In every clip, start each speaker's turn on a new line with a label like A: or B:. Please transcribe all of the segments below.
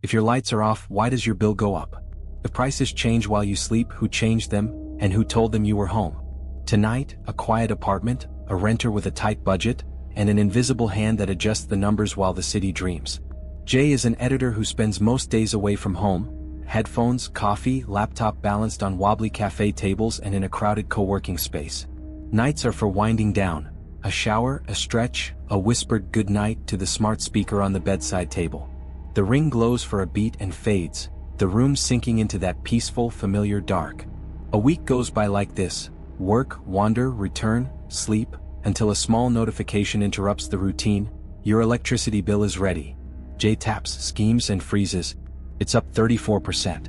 A: If your lights are off, why does your bill go up? If prices change while you sleep, who changed them, and who told them you were home? Tonight, a quiet apartment, a renter with a tight budget, and an invisible hand that adjusts the numbers while the city dreams. Jay is an editor who spends most days away from home. Headphones, coffee, laptop balanced on wobbly cafe tables and in a crowded co-working space. Nights are for winding down. A shower, a stretch, a whispered good night to the smart speaker on the bedside table. The ring glows for a beat and fades, the room sinking into that peaceful, familiar dark. A week goes by like this: work, wander, return, sleep, until a small notification interrupts the routine. Your electricity bill is ready. Jay taps, schemes and freezes. It's up 34%.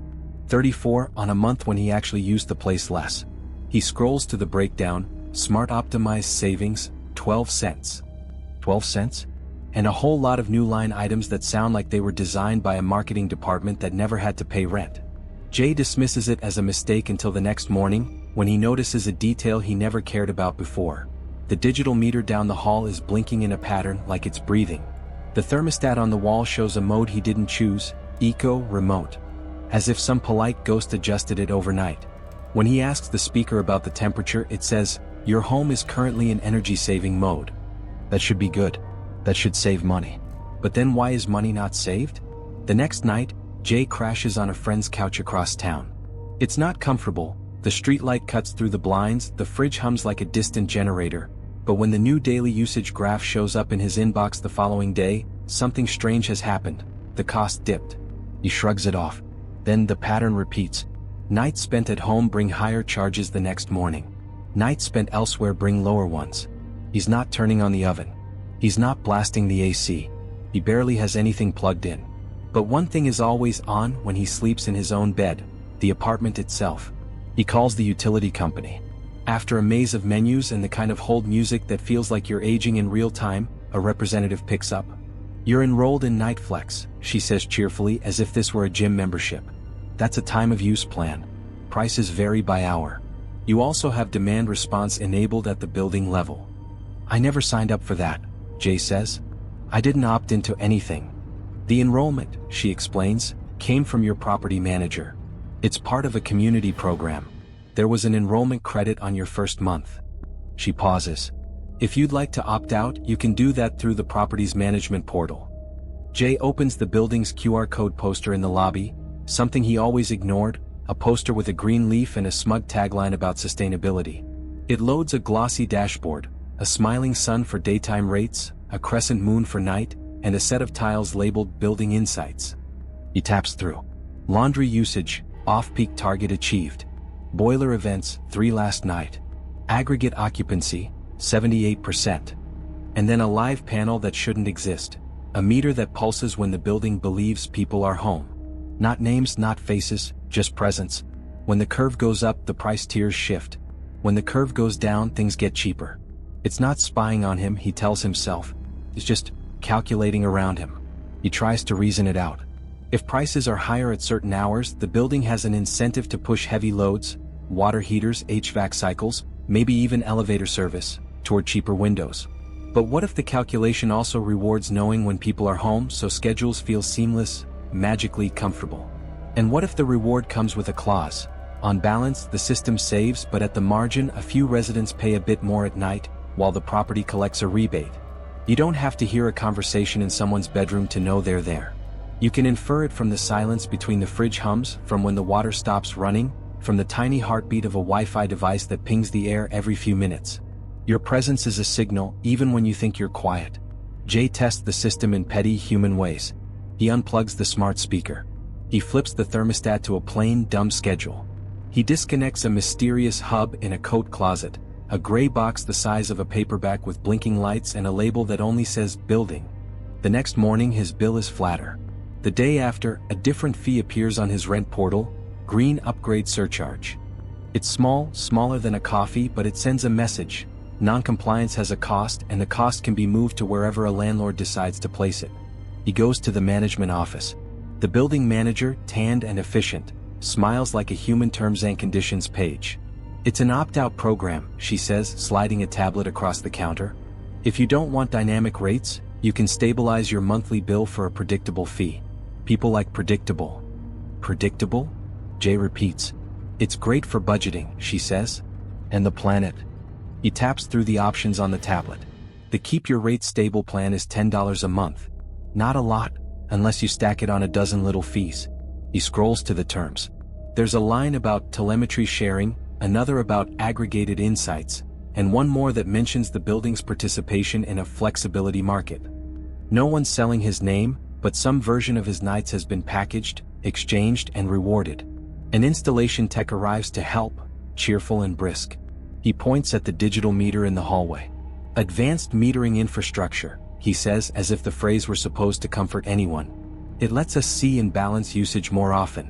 A: 34 on a month when he actually used the place less. He scrolls to the breakdown, smart optimized savings, 12 cents. 12 cents? And a whole lot of new line items that sound like they were designed by a marketing department that never had to pay rent. Jay dismisses it as a mistake until the next morning, when he notices a detail he never cared about before. The digital meter down the hall is blinking in a pattern like it's breathing. The thermostat on the wall shows a mode he didn't choose, Eco Remote. As if some polite ghost adjusted it overnight. When he asks the speaker about the temperature, it says, "Your home is currently in energy-saving mode." That should be good. That should save money. But then why is money not saved? The next night, Jay crashes on a friend's couch across town. It's not comfortable. The streetlight cuts through the blinds, the fridge hums like a distant generator. But when the new daily usage graph shows up in his inbox the following day, something strange has happened. The cost dipped. He shrugs it off. Then the pattern repeats. Nights spent at home bring higher charges the next morning. Nights spent elsewhere bring lower ones. He's not turning on the oven. He's not blasting the AC. He barely has anything plugged in. But one thing is always on when he sleeps in his own bed: the apartment itself. He calls the utility company. After a maze of menus and the kind of hold music that feels like you're aging in real time, a representative picks up. "You're enrolled in Nightflex," she says cheerfully, as if this were a gym membership. "That's a time-of-use plan. Prices vary by hour. You also have demand response enabled at the building level." "I never signed up for that," Jay says. "I didn't opt into anything." "The enrollment," she explains, "came from your property manager. It's part of a community program. There was an enrollment credit on your first month." She pauses. "If you'd like to opt out, you can do that through the property's management portal." Jay opens the building's QR code poster in the lobby, something he always ignored, a poster with a green leaf and a smug tagline about sustainability. It loads a glossy dashboard, a smiling sun for daytime rates, a crescent moon for night, and a set of tiles labeled Building Insights. He taps through. Laundry usage, off-peak target achieved. Boiler events, 3 last night. Aggregate occupancy, 78%. And then a live panel that shouldn't exist. A meter that pulses when the building believes people are home. Not names, not faces, just presence. When the curve goes up, the price tiers shift. When the curve goes down, things get cheaper. It's not spying on him, he tells himself. It's just calculating around him. He tries to reason it out. If prices are higher at certain hours, the building has an incentive to push heavy loads, water heaters, HVAC cycles, maybe even elevator service, toward cheaper windows. But what if the calculation also rewards knowing when people are home so schedules feel seamless, magically comfortable? And what if the reward comes with a clause? On balance, the system saves, but at the margin, a few residents pay a bit more at night, while the property collects a rebate. You don't have to hear a conversation in someone's bedroom to know they're there. You can infer it from the silence between the fridge hums, from when the water stops running, from the tiny heartbeat of a Wi-Fi device that pings the air every few minutes. Your presence is a signal, even when you think you're quiet. Jay tests the system in petty human ways. He unplugs the smart speaker. He flips the thermostat to a plain, dumb schedule. He disconnects a mysterious hub in a coat closet, a gray box the size of a paperback with blinking lights and a label that only says building. The next morning, his bill is flatter. The day after, a different fee appears on his rent portal: green upgrade surcharge. It's small, smaller than a coffee, but it sends a message. Non-compliance has a cost, and the cost can be moved to wherever a landlord decides to place it. He goes to the management office. The building manager, tanned and efficient, smiles like a human terms and conditions page. "It's an opt-out program," she says, sliding a tablet across the counter. "If you don't want dynamic rates, you can stabilize your monthly bill for a predictable fee." People like predictable. Predictable? Jay repeats. It's great for budgeting, she says. And the planet? He taps through the options on the tablet. The Keep Your Rate Stable plan is $10 a month. Not a lot, unless you stack it on a dozen little fees. He scrolls to the terms. There's a line about telemetry sharing, another about aggregated insights, and one more that mentions the building's participation in a flexibility market. No one's selling his name, but some version of his nights has been packaged, exchanged, and rewarded. An installation tech arrives to help, cheerful and brisk. He points at the digital meter in the hallway. Advanced metering infrastructure, he says, as if the phrase were supposed to comfort anyone. It lets us see and balance usage more often.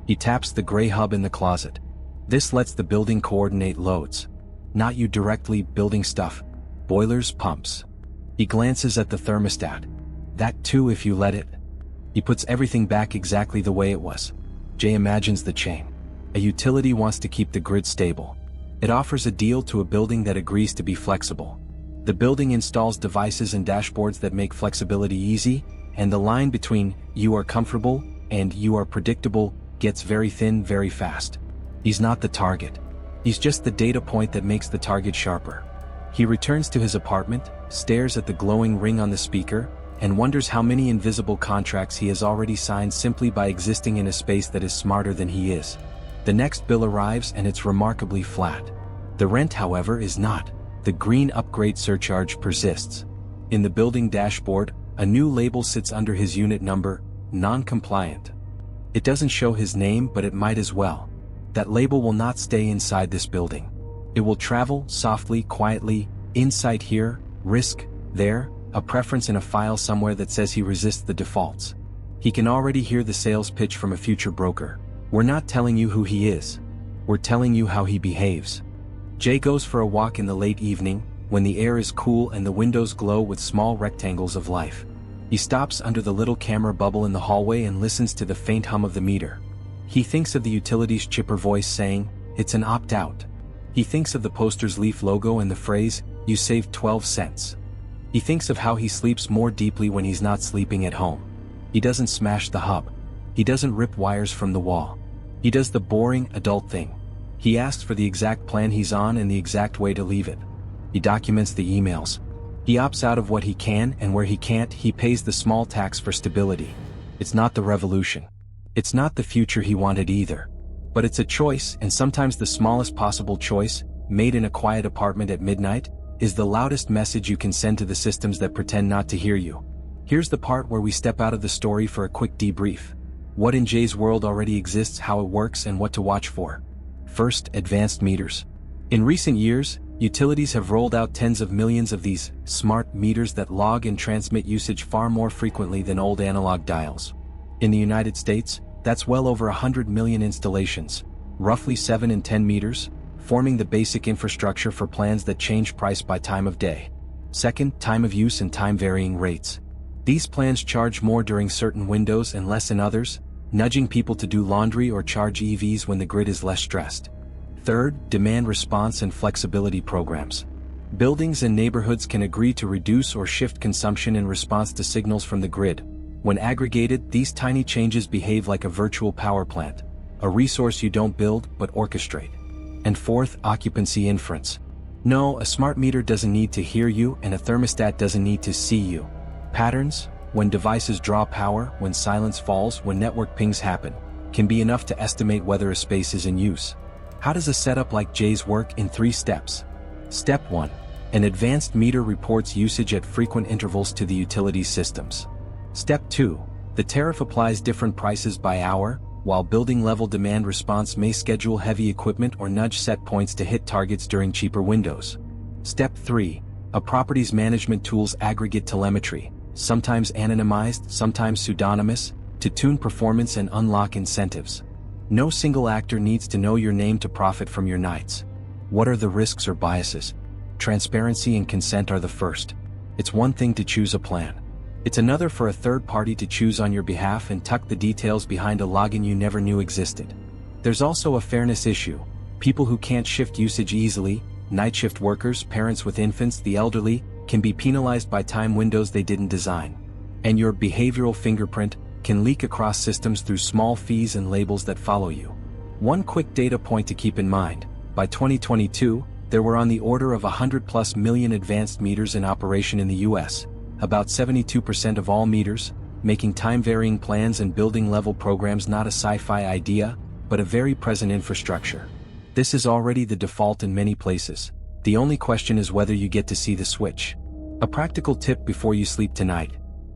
A: He taps the gray hub in the closet. This lets the building coordinate loads. Not you directly building stuff. Boilers, pumps. He glances at the thermostat. That too if you let it. He puts everything back exactly the way it was. Jay imagines the chain. A utility wants to keep the grid stable. It offers a deal to a building that agrees to be flexible. The building installs devices and dashboards that make flexibility easy, and the line between "you are comfortable" and "you are predictable" gets very thin very fast. He's not the target. He's just the data point that makes the target sharper. He returns to his apartment, stares at the glowing ring on the speaker, and wonders how many invisible contracts he has already signed simply by existing in a space that is smarter than he is. The next bill arrives and it's remarkably flat. The rent, however, is not. The green upgrade surcharge persists. In the building dashboard, a new label sits under his unit number, non-compliant. It doesn't show his name, but it might as well. That label will not stay inside this building. It will travel softly, quietly, insight here, risk there, a preference in a file somewhere that says he resists the defaults. He can already hear the sales pitch from a future broker. We're not telling you who he is. We're telling you how he behaves. Jay goes for a walk in the late evening, when the air is cool and the windows glow with small rectangles of life. He stops under the little camera bubble in the hallway and listens to the faint hum of the meter. He thinks of the utility's chipper voice saying, "It's an opt-out." He thinks of the poster's leaf logo and the phrase, "You saved 12 cents." He thinks of how he sleeps more deeply when he's not sleeping at home. He doesn't smash the hub. He doesn't rip wires from the wall. He does the boring, adult thing. He asks for the exact plan he's on and the exact way to leave it. He documents the emails. He opts out of what he can, and where he can't, he pays the small tax for stability. It's not the revolution. It's not the future he wanted either. But it's a choice, and sometimes the smallest possible choice, made in a quiet apartment at midnight, is the loudest message you can send to the systems that pretend not to hear you. Here's the part where we step out of the story for a quick debrief. What in Jay's world already exists, how it works, and what to watch for. First, advanced meters. In recent years, utilities have rolled out tens of millions of these smart meters that log and transmit usage far more frequently than old analog dials. In the United States, that's well over 100 million installations, roughly 7 and 10 meters, forming the basic infrastructure for plans that change price by time of day. Second, time of use and time varying rates. These plans charge more during certain windows and less in others, nudging people to do laundry or charge EVs when the grid is less stressed. Third, demand response and flexibility programs. Buildings and neighborhoods can agree to reduce or shift consumption in response to signals from the grid. When aggregated, these tiny changes behave like a virtual power plant, a resource you don't build but orchestrate. And fourth, occupancy inference. No, a smart meter doesn't need to hear you, and a thermostat doesn't need to see you. Patterns, when devices draw power, when silence falls, when network pings happen, can be enough to estimate whether a space is in use. How does a setup like Jay's work? In 3 steps. Step 1. An advanced meter reports usage at frequent intervals to the utility systems. Step 2. The tariff applies different prices by hour, while building-level demand response may schedule heavy equipment or nudge set points to hit targets during cheaper windows. Step 3. A property's management tools aggregate telemetry, sometimes anonymized, sometimes pseudonymous, to tune performance and unlock incentives. No single actor needs to know your name to profit from your nights. What are the risks or biases? Transparency and consent are the first. It's one thing to choose a plan. It's another for a third party to choose on your behalf and tuck the details behind a login you never knew existed. There's also a fairness issue. People who can't shift usage easily, night shift workers, parents with infants, the elderly, can be penalized by time windows they didn't design. And your behavioral fingerprint can leak across systems through small fees and labels that follow you. One quick data point to keep in mind: by 2022, there were on the order of 100+ million advanced meters in operation in the US, about 72% of all meters, making time-varying plans and building-level programs not a sci-fi idea, but a very present infrastructure. This is already the default in many places. The only question is whether you get to see the switch. A practical tip before you sleep tonight: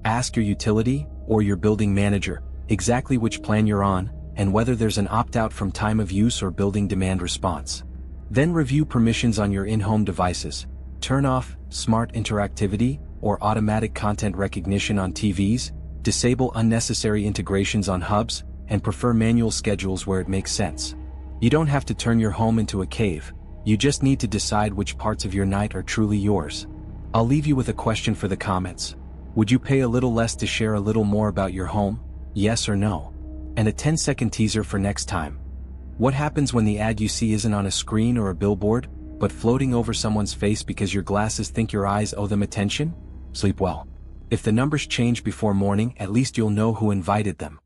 A: ask your utility, or your building manager, exactly which plan you're on, and whether there's an opt-out from time of use or building demand response. Then review permissions on your in-home devices. Turn off smart interactivity or automatic content recognition on TVs, disable unnecessary integrations on hubs, and prefer manual schedules where it makes sense. You don't have to turn your home into a cave, you just need to decide which parts of your night are truly yours. I'll leave you with a question for the comments. Would you pay a little less to share a little more about your home? Yes or no? And a 10-second teaser for next time. What happens when the ad you see isn't on a screen or a billboard, but floating over someone's face because your glasses think your eyes owe them attention? Sleep well. If the numbers change before morning, at least you'll know who invited them.